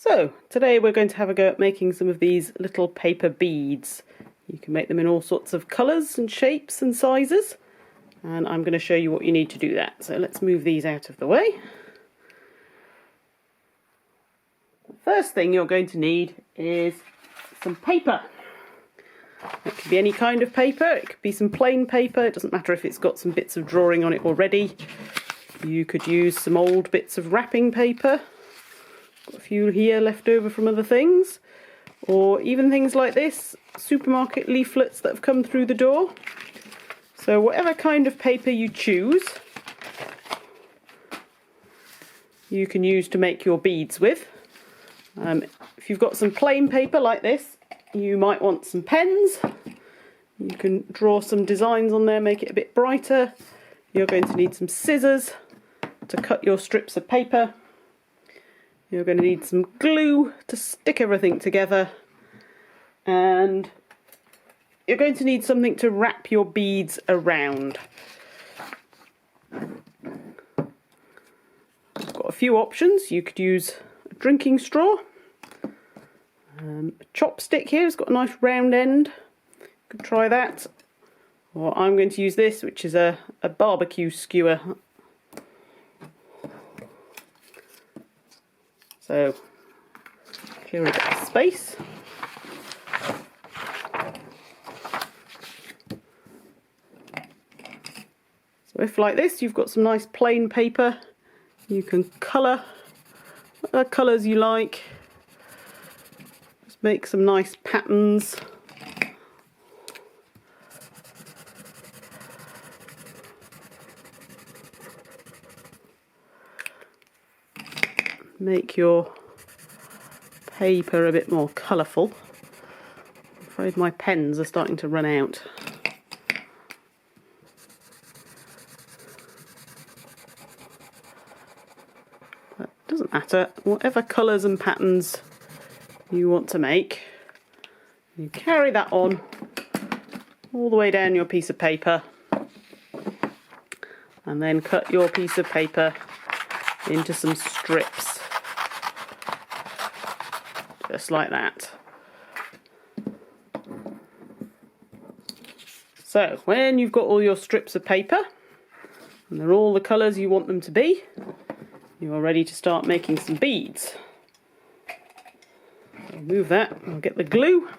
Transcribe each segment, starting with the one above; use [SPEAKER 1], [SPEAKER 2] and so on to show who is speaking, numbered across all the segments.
[SPEAKER 1] So today we're going to have a go at making some of these little paper beads. You can make them in all sorts of colours and shapes and sizes, and I'm going to show you what you need to do that. So let's move these out of the way. The first thing you're going to need is some paper. It could be any kind of paper, it could be some plain paper, it doesn't matter if it's got some bits of drawing on it already. You could use some old bits of wrapping paper. Got a few here left over from other things, or even things like this, supermarket leaflets that have come through the door. So whatever kind of paper you choose, you can use to make your beads with. If you've got some plain paper like this, you might want some pens. You can draw some designs on there, make it a bit brighter. You're going to need some scissors to cut your strips of paper. You're going to need some glue to stick everything together, and you're going to need something to wrap your beads around. I've got a few options. You could use a drinking straw. A chopstick here has got a nice round end. You could try that. Or I'm going to use this, which is a barbecue skewer. So, clear a bit of space. So if like this you've got some nice plain paper, you can colour whatever colours you like. Just make some nice patterns. Make your paper a bit more colourful. I'm afraid my pens are starting to run out. But it doesn't matter, whatever colours and patterns you want to make, you carry that on all the way down your piece of paper, and then cut your piece of paper into some strips. Just like that. So when you've got all your strips of paper and they're all the colours you want them to be, you are ready to start making some beads. I'll move that, I'll get the glue,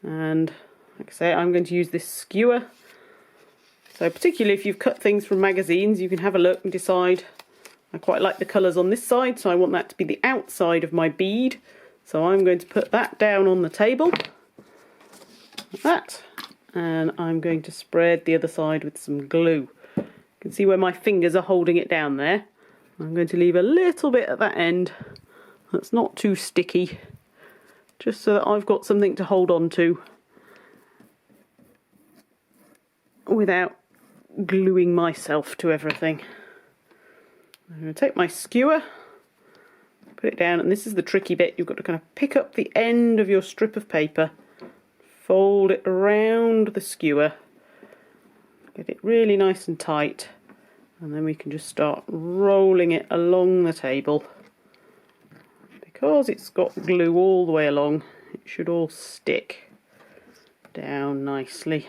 [SPEAKER 1] and like I say, I'm going to use this skewer. So particularly if you've cut things from magazines, you can have a look and decide, I quite like the colours on this side, so I want that to be the outside of my bead. So I'm going to put that down on the table, like that, and I'm going to spread the other side with some glue. You can see where my fingers are holding it down there. I'm going to leave a little bit at that end that's not too sticky, just so that I've got something to hold on to without gluing myself to everything. I'm going to take my skewer, put it down, and this is the tricky bit. You've got to kind of pick up the end of your strip of paper, fold it around the skewer, get it really nice and tight, and then we can just start rolling it along the table. Because it's got glue all the way along, it should all stick down nicely.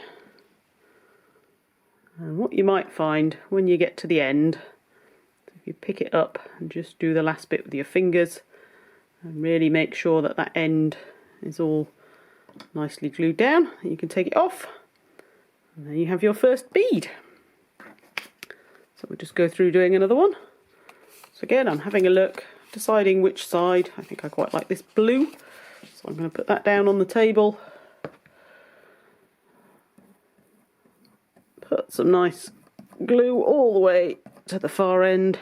[SPEAKER 1] And what you might find when you get to the end, you pick it up and just do the last bit with your fingers and really make sure that that end is all nicely glued down. You can take it off and then you have your first bead. So we'll just go through doing another one. So again, I'm having a look, deciding which side. I think I quite like this blue, so I'm going to put that down on the table. Put some nice glue all the way to the far end,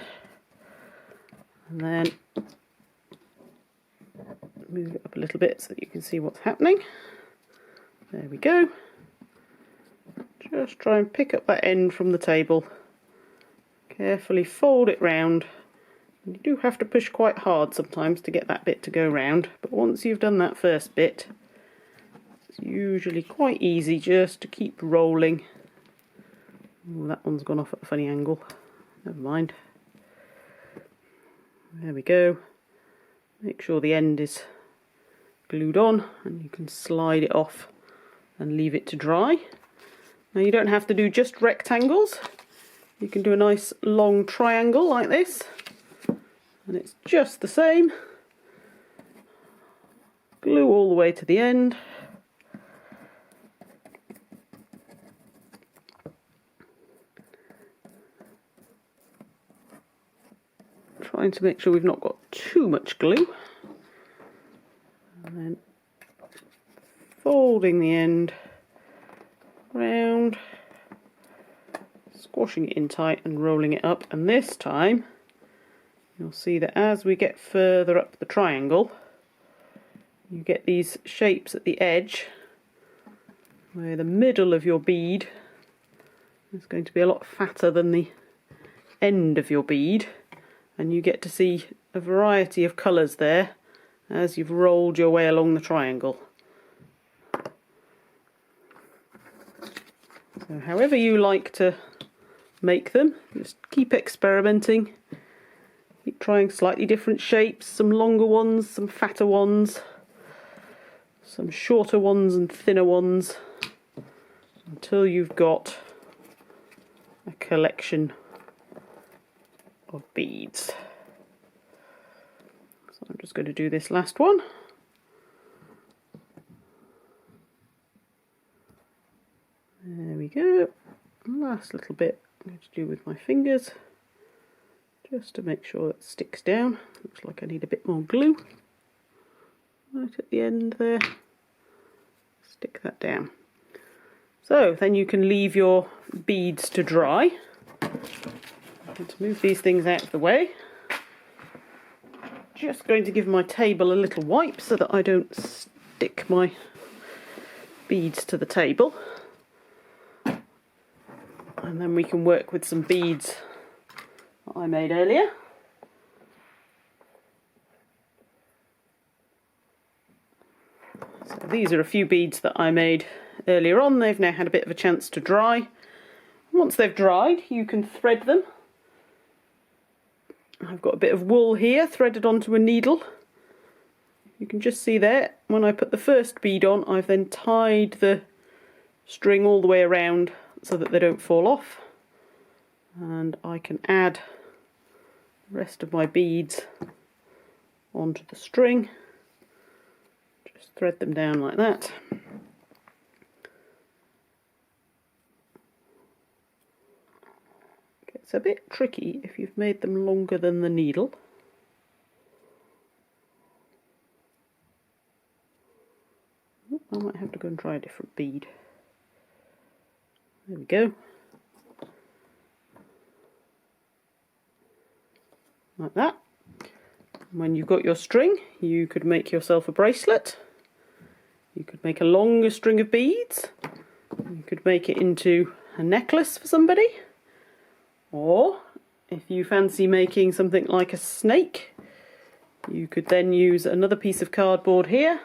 [SPEAKER 1] and then move it up a little bit so that you can see what's happening. There we go. Just try and pick up that end from the table, carefully fold it round. You do have to push quite hard sometimes to get that bit to go round, but once you've done that first bit, it's usually quite easy just to keep rolling. Oh, that one's gone off at a funny angle. Never mind. There we go. Make sure the end is glued on, and you can slide it off and leave it to dry. Now you don't have to do just rectangles. You can do a nice long triangle like this, and it's just the same. Glue all the way to the end. Trying to make sure we've not got too much glue. And then folding the end round, squashing it in tight and rolling it up. And this time you'll see that as we get further up the triangle, you get these shapes at the edge where the middle of your bead is going to be a lot fatter than the end of your bead, and you get to see a variety of colours there as you've rolled your way along the triangle. So however you like to make them, just keep experimenting, keep trying slightly different shapes, some longer ones, some fatter ones, some shorter ones and thinner ones, until you've got a collection of beads. So I'm just going to do this last one. There we go. Last little bit I'm going to do with my fingers, just to make sure it sticks down. Looks like I need a bit more glue right at the end there. Stick that down. So then you can leave your beads to dry. Let's move these things out of the way. Just going to give my table a little wipe so that I don't stick my beads to the table. And then we can work with some beads that I made earlier. So these are a few beads that I made earlier on. They've now had a bit of a chance to dry. Once they've dried, you can thread them. I've got a bit of wool here threaded onto a needle. You can just see there, when I put the first bead on, I've then tied the string all the way around so that they don't fall off. And I can add the rest of my beads onto the string. Just thread them down like that. It's a bit tricky if you've made them longer than the needle. I might have to go and try a different bead. There we go. Like that. When you've got your string, you could make yourself a bracelet. You could make a longer string of beads. You could make it into a necklace for somebody. Or if you fancy making something like a snake, you could then use another piece of cardboard here